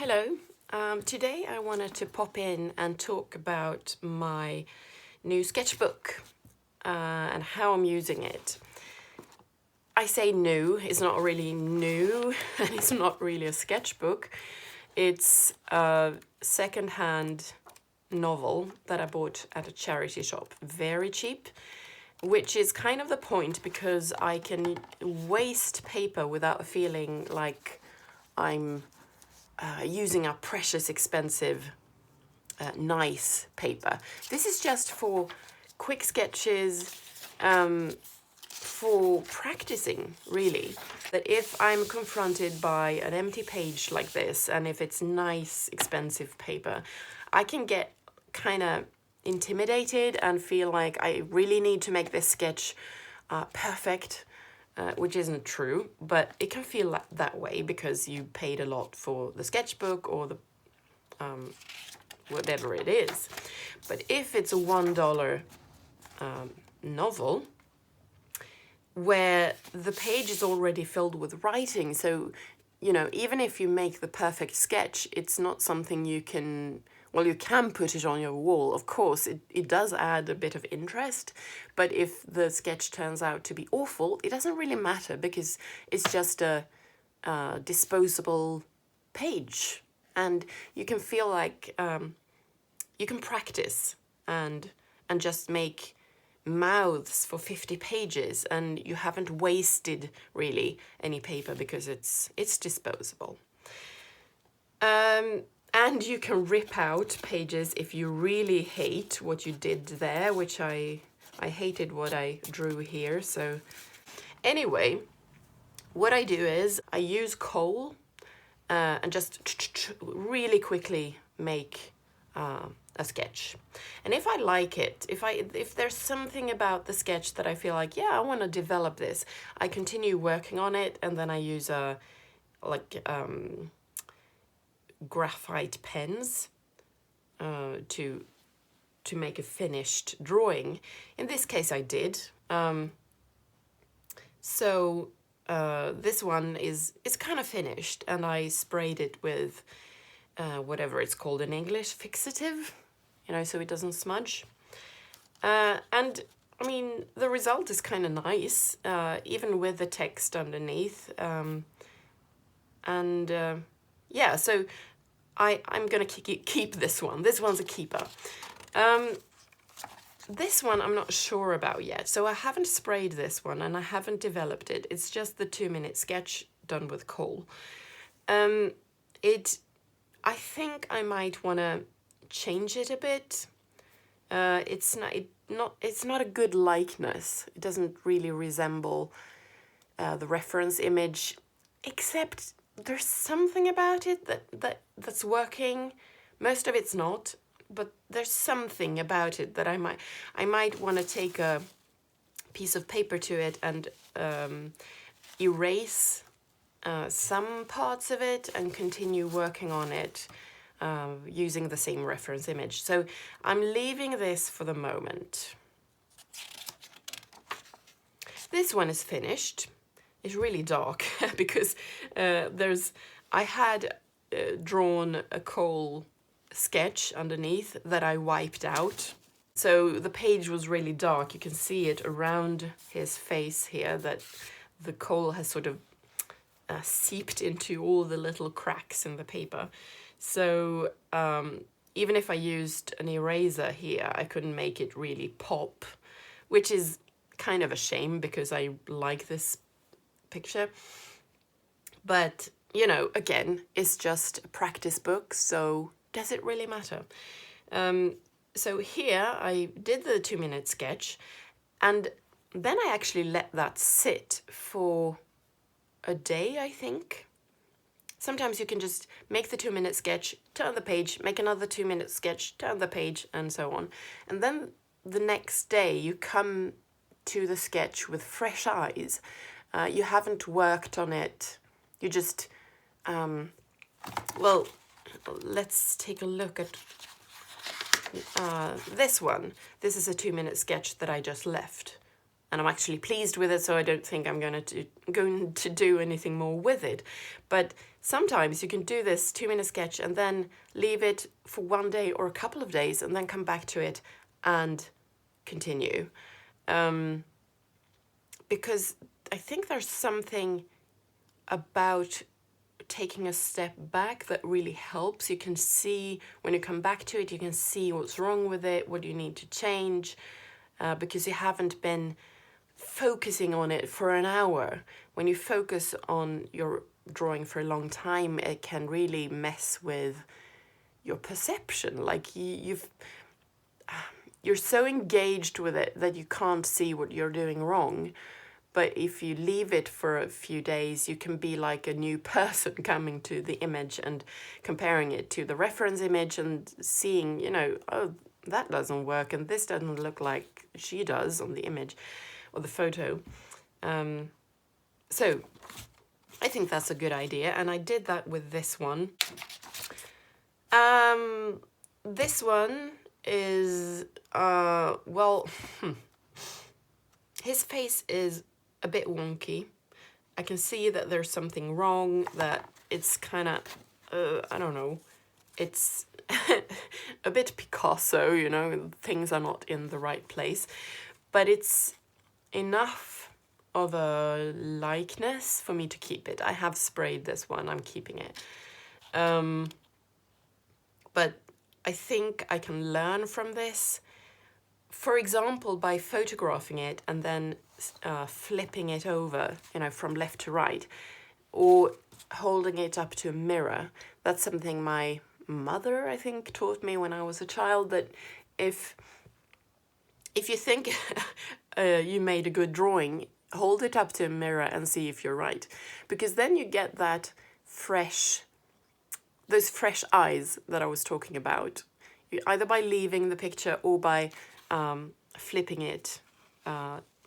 Hello. Today I wanted to pop in and talk about my new sketchbook and how I'm using it. I say new, it's not really new and it's not really a sketchbook. It's a second-hand novel that I bought at a charity shop, very cheap, which is kind of the point because I can waste paper without feeling like I'm using a precious expensive nice paper. This is just for quick sketches, for practicing really. That if I'm confronted by an empty page like this, and if it's nice expensive paper, I can get kind of intimidated and feel like I really need to make this sketch perfect. Which isn't true, but it can feel that way because you paid a lot for the sketchbook or the whatever it is. But if it's a $1 novel where the page is already filled with writing, so even if you make the perfect sketch, it's not something you can. Well, you can put it on your wall, of course, it does add a bit of interest, but if the sketch turns out to be awful, it doesn't really matter because it's just a disposable page. And you can feel like you can practice and just make mouths for 50 pages and you haven't wasted really any paper because it's disposable. And you can rip out pages if you really hate what you did there, which I hated what I drew here. So anyway, what I do is I use coal and just really quickly make a sketch. And if I like it, if there's something about the sketch that I feel like, yeah, I want to develop this, I continue working on it, and then I use graphite pens to make a finished drawing. In this case I did. This one is kind of finished, and I sprayed it with whatever it's called in English, fixative, so it doesn't smudge. And I mean, the result is kind of nice, even with the text underneath. Yeah, so I'm going to keep this one. This one's a keeper. This one I'm not sure about yet. So I haven't sprayed this one and I haven't developed it. It's just the 2-minute sketch done with coal. I think I might want to change it a bit. It's not a good likeness. It doesn't really resemble the reference image, except there's something about it that's working. Most of it's not, but there's something about it that I might want to take a piece of paper to it and erase some parts of it and continue working on it using the same reference image. So I'm leaving this for the moment. This one is finished. It's really dark because I had drawn a coal sketch underneath that I wiped out. So the page was really dark. You can see it around his face here that the coal has sort of seeped into all the little cracks in the paper. So even if I used an eraser here, I couldn't make it really pop, which is kind of a shame because I like this picture. But again, it's just a practice book, so does it really matter? So here I did the 2-minute sketch, and then I actually let that sit for a day, I think. Sometimes you can just make the 2-minute sketch, turn the page, make another 2-minute sketch, turn the page, and so on. And then the next day you come to the sketch with fresh eyes. You haven't worked on it. You just, well, let's take a look at this one. This is a 2-minute sketch that I just left. And I'm actually pleased with it, so I don't think I'm going to do anything more with it. But sometimes you can do this 2-minute sketch and then leave it for one day or a couple of days and then come back to it and continue. Because I think there's something about taking a step back that really helps. You can see, when you come back to it, you can see what's wrong with it, what you need to change, because you haven't been focusing on it for an hour. When you focus on your drawing for a long time, it can really mess with your perception. Like you're so engaged with it that you can't see what you're doing wrong. But if you leave it for a few days, you can be like a new person coming to the image and comparing it to the reference image and seeing, you know, oh, that doesn't work and this doesn't look like she does on the image or the photo. So I think that's a good idea, and I did that with this one. This one is, well, his face is a bit wonky. I can see that there's something wrong, that it's kind of, I don't know, it's a bit Picasso, you know, things are not in the right place, but it's enough of a likeness for me to keep it. I have sprayed this one, I'm keeping it. But I think I can learn from this. For example, by photographing it and then flipping it over, you know, from left to right, or holding it up to a mirror. That's something my mother, I think, taught me when I was a child, that if you think you made a good drawing, hold it up to a mirror and see if you're right. Because then you get that those fresh eyes that I was talking about, either by leaving the picture or by flipping it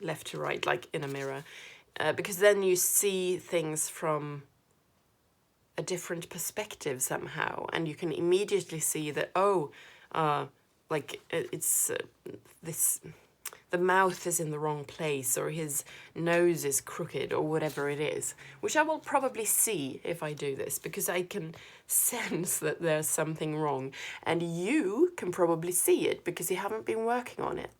left to right, like in a mirror, because then you see things from a different perspective somehow, and you can immediately see that, oh, like it's the mouth is in the wrong place, or his nose is crooked, or whatever it is, which I will probably see if I do this, because I can sense that there's something wrong, and you can probably see it because you haven't been working on it.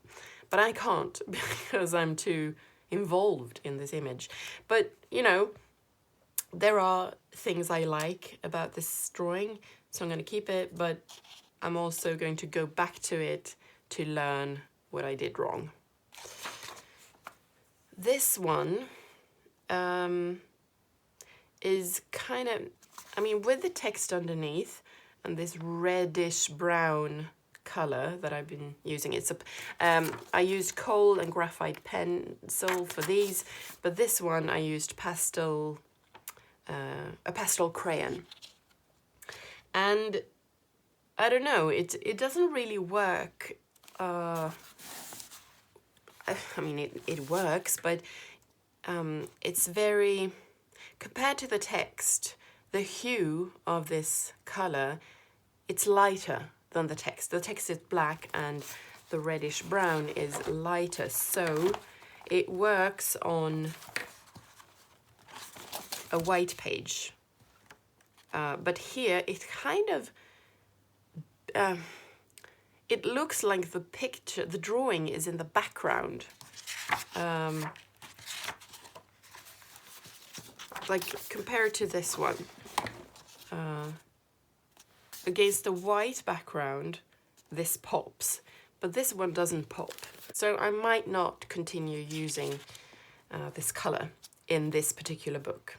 But I can't because I'm too involved in this image. But, you know, there are things I like about this drawing, so I'm going to keep it, but I'm also going to go back to it to learn what I did wrong. This one is kind of, I mean, with the text underneath and this reddish brown color that I've been using. It's I used coal and graphite pencil for these, but this one I used a pastel crayon. And I don't know, it doesn't really work. I mean, it works, but it's very, compared to the text, the hue of this color, it's lighter than the text. The text is black and the reddish brown is lighter, so it works on a white page. But here it kind of, it looks like the picture, the drawing is in the background. Like compared to this one. Against the white background, this pops, but this one doesn't pop. So I might not continue using this color in this particular book.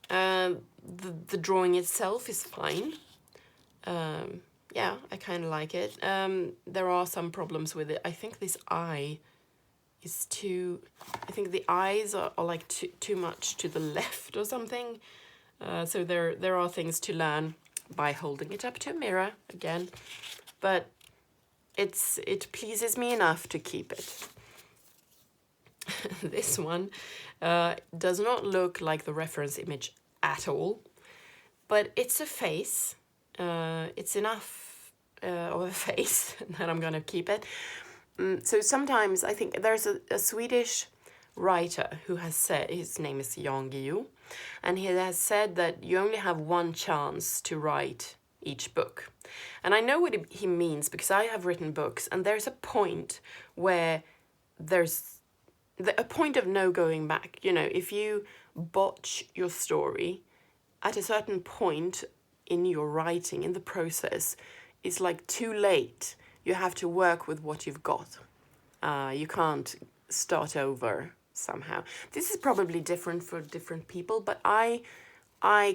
The drawing itself is fine. Yeah, I kind of like it. There are some problems with it. I think this eye is too, I think the eyes are like too much to the left or something. So there are things to learn by holding it up to a mirror again, but it pleases me enough to keep it. This one does not look like the reference image at all, but it's a face. It's enough of a face that I'm gonna keep it. So sometimes I think there's a Swedish writer who has said, his name is Jan Guillou, and he has said that you only have one chance to write each book. And I know what he means, because I have written books, and there's a point where there's a point of no going back. You know, if you botch your story, at a certain point in your writing, in the process, it's like too late. You have to work with what you've got. You can't start over somehow. This is probably different for different people, but I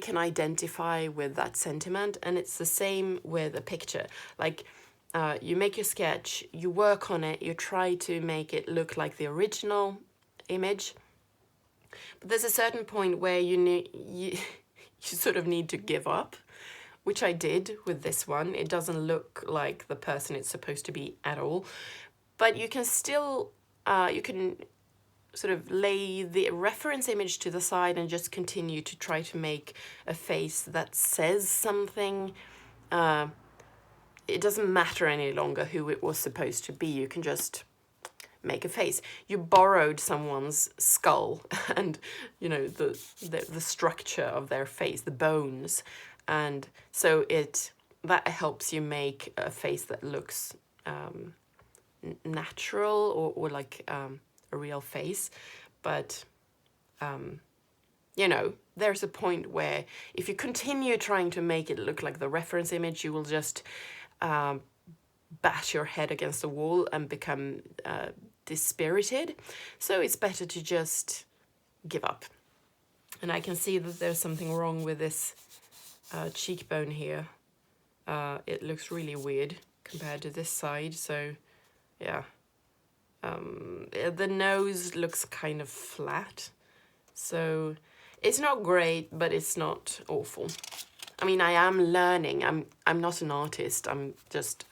can identify with that sentiment, and it's the same with a picture. Like, you make your sketch, you work on it, you try to make it look like the original image, but there's a certain point where you sort of need to give up, which I did with this one. It doesn't look like the person it's supposed to be at all, but you can still, you can sort of lay the reference image to the side and just continue to try to make a face that says something. It doesn't matter any longer who it was supposed to be. You can just make a face. You borrowed someone's skull and, you know, the structure of their face, the bones, and so that helps you make a face that looks natural, or like a real face. But you know, there's a point where if you continue trying to make it look like the reference image, you will just bash your head against the wall and become dispirited. So it's better to just give up. And I can see that there's something wrong with this cheekbone here. It looks really weird compared to this side, so yeah. The nose looks kind of flat, so it's not great, but it's not awful. I mean, I am learning. I'm not an artist. I'm just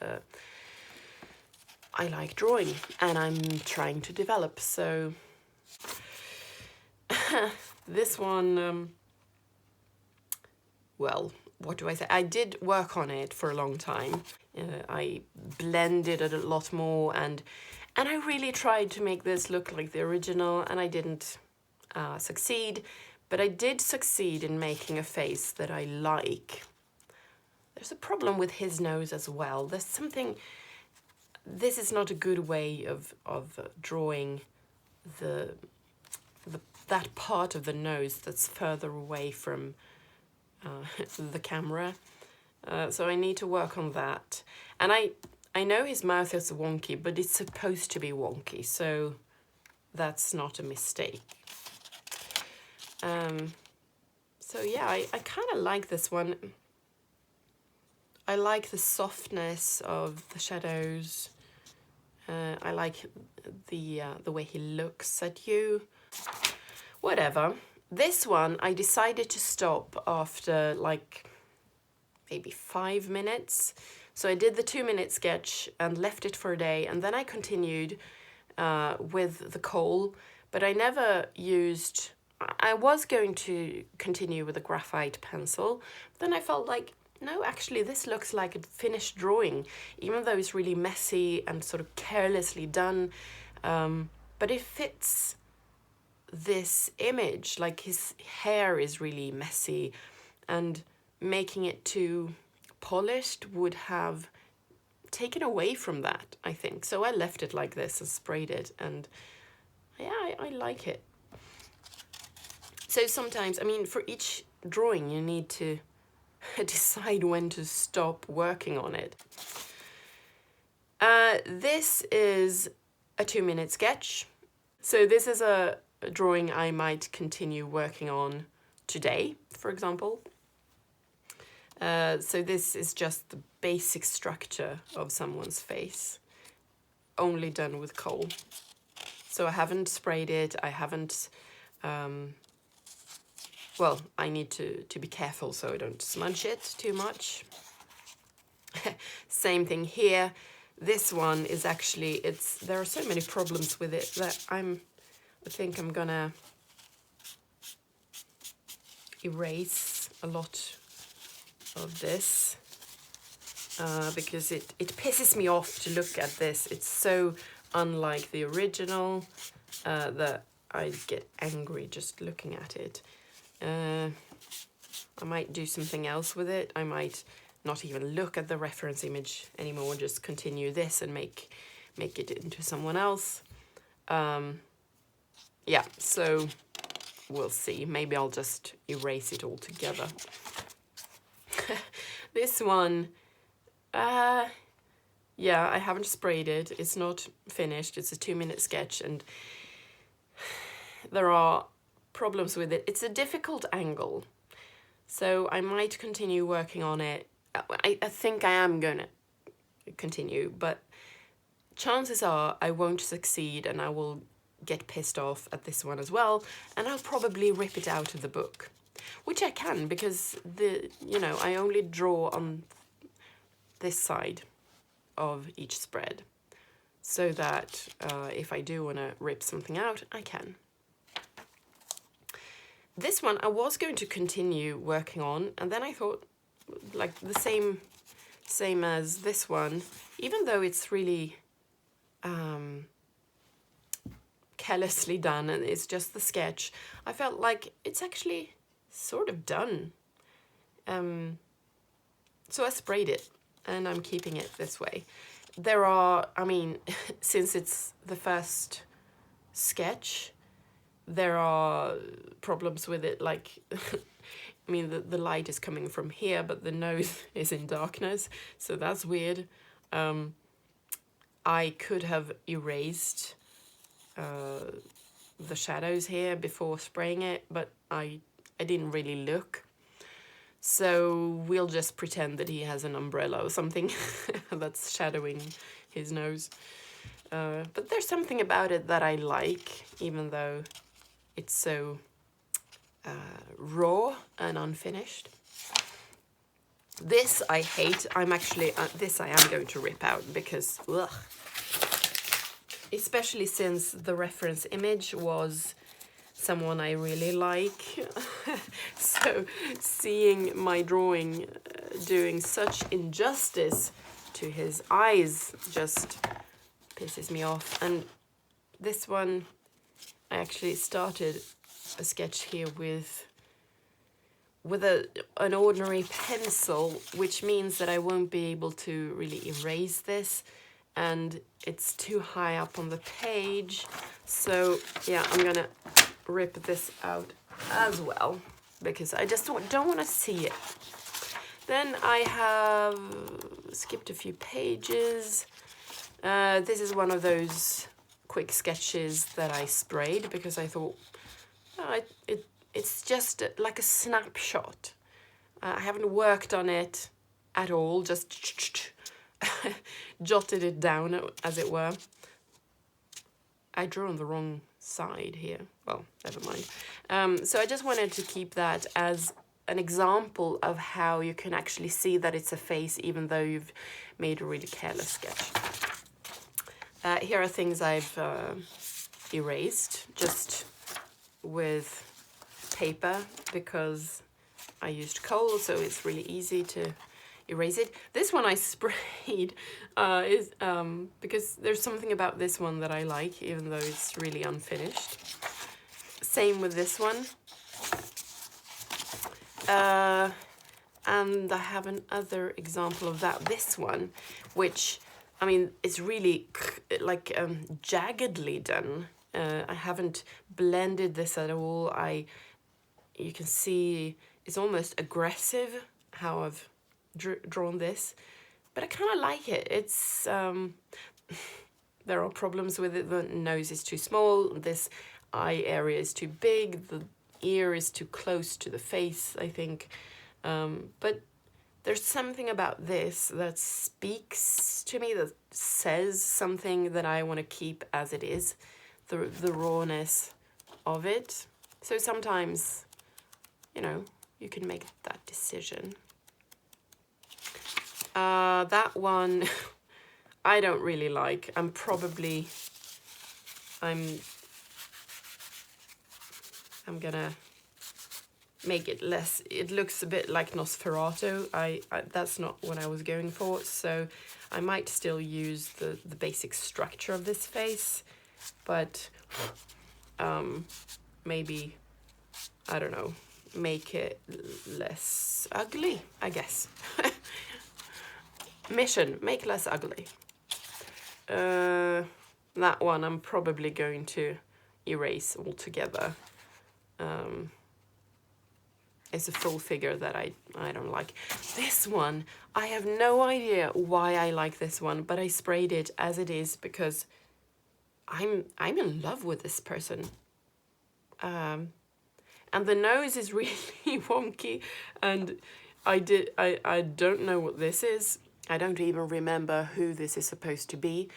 I like drawing, and I'm trying to develop. So this one, well, what do I say? I did work on it for a long time. I blended it a lot more, and I really tried to make this look like the original, and I didn't succeed, but I did succeed in making a face that I like. There's a problem with his nose as well. There's something, this is not a good way of drawing that part of the nose that's further away from the camera. So I need to work on that. And I know his mouth is wonky, but it's supposed to be wonky, so that's not a mistake. So yeah, I kind of like this one. I like the softness of the shadows. I like the way he looks at you. Whatever. This one, I decided to stop after like maybe 5 minutes. So I did the 2-minute sketch and left it for a day, and then I continued with the coal, but I never used, I was going to continue with a graphite pencil, then I felt like, no, actually this looks like a finished drawing, even though it's really messy and sort of carelessly done, but it fits this image. Like, his hair is really messy, and making it too polished would have taken away from that, I think. So I left it like this and sprayed it, and yeah, I like it. So sometimes, I mean, for each drawing you need to decide when to stop working on it. This is a 2-minute sketch. So this is a drawing I might continue working on today, for example. So this is just the basic structure of someone's face, only done with coal. So I haven't sprayed it, I haven't, well, I need to be careful so I don't smudge it too much. Same thing here. This one is actually, there are so many problems with it that I think I'm gonna erase a lot of this because it pisses me off to look at this. It's so unlike the original that I get angry just looking at it. I might do something else with it. I might not even look at the reference image anymore, just continue this and make it into someone else. Yeah, so we'll see. Maybe I'll just erase it all together. This one, yeah, I haven't sprayed it. It's not finished. It's a 2-minute sketch and there are problems with it. It's a difficult angle, so I might continue working on it. I think I am going to continue, but chances are I won't succeed and I will get pissed off at this one as well, and I'll probably rip it out of the book, which I can because I only draw on this side of each spread, so that if I do want to rip something out, I can. This one I was going to continue working on, and then I thought, like, the same as this one, even though it's really carelessly done and it's just the sketch, I felt like it's actually sort of done. So I sprayed it and I'm keeping it this way. There are, I mean, since it's the first sketch, there are problems with it, like, I mean, the light is coming from here, but the nose is in darkness, so that's weird. I could have erased the shadows here before spraying it, but I didn't really look. So we'll just pretend that he has an umbrella or something that's shadowing his nose. But there's something about it that I like, even though it's so raw and unfinished. This I hate. I'm actually, this I am going to rip out because, ugh. Especially since the reference image was someone I really like. So seeing my drawing doing such injustice to his eyes just pisses me off. And this one, I actually started a sketch here with an ordinary pencil, which means that I won't be able to really erase this, and it's too high up on the page. So yeah, I'm gonna rip this out as well because I just don't want to see it. Then I have skipped a few pages. This is one of those quick sketches that I sprayed because I thought, oh, it's just like a snapshot. I haven't worked on it at all, just jotted it down, as it were. I drew on the wrong side here. Well, never mind. So I just wanted to keep that as an example of how you can actually see that it's a face, even though you've made a really careless sketch. Here are things I've erased just with paper because I used coal, so it's really easy to erase it. This one I sprayed because there's something about this one that I like, even though it's really unfinished. Same with this one. And I have another example of that. This one, which, I mean, it's really like jaggedly done. I haven't blended this at all. You can see it's almost aggressive how I've drawn this, but I kind of like it. It's there are problems with it. The nose is too small, this eye area is too big, the ear is too close to the face, I think. But there's something about this that speaks to me, that says something that I want to keep as it is, the rawness of it. So sometimes, you know, you can make that decision. That one I don't really like. I'm gonna make it less. It looks a bit like Nosferatu. That's not what I was going for, so I might still use the basic structure of this face, but maybe, I don't know, make it less ugly, I guess. Mission, make less ugly. That one I'm probably going to erase altogether. It's a full figure that I don't like. This one, I have no idea why I like this one, but I sprayed it as it is because I'm in love with this person. And the nose is really wonky, and I don't know what this is. I don't even remember who this is supposed to be,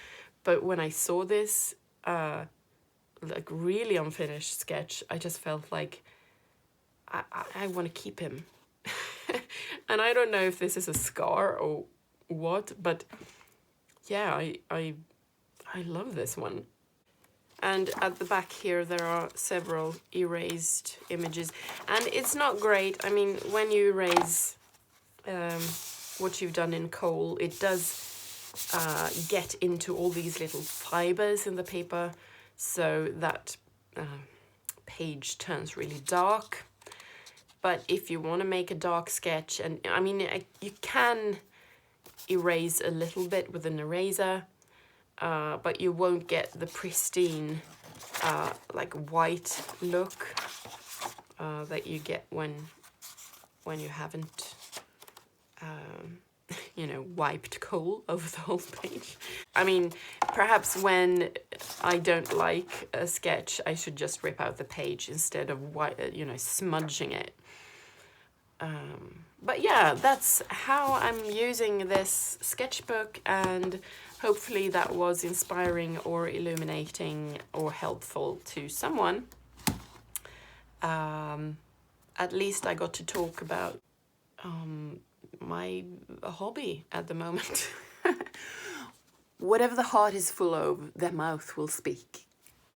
but when I saw this like really unfinished sketch, I just felt like I want to keep him. And I don't know if this is a scar or what, but yeah, I love this one. And at the back here there are several erased images, and it's not great. I mean, when you erase what you've done in coal, it does get into all these little fibers in the paper, so that page turns really dark. But if you want to make a dark sketch, and I mean, you can erase a little bit with an eraser, but you won't get the pristine like white look that you get when you haven't you know, wiped coal over the whole page. I mean, perhaps when I don't like a sketch, I should just rip out the page instead of you know, smudging it. But yeah, that's how I'm using this sketchbook, and hopefully that was inspiring or illuminating or helpful to someone. At least I got to talk about my hobby at the moment. Whatever the heart is full of, the mouth will speak.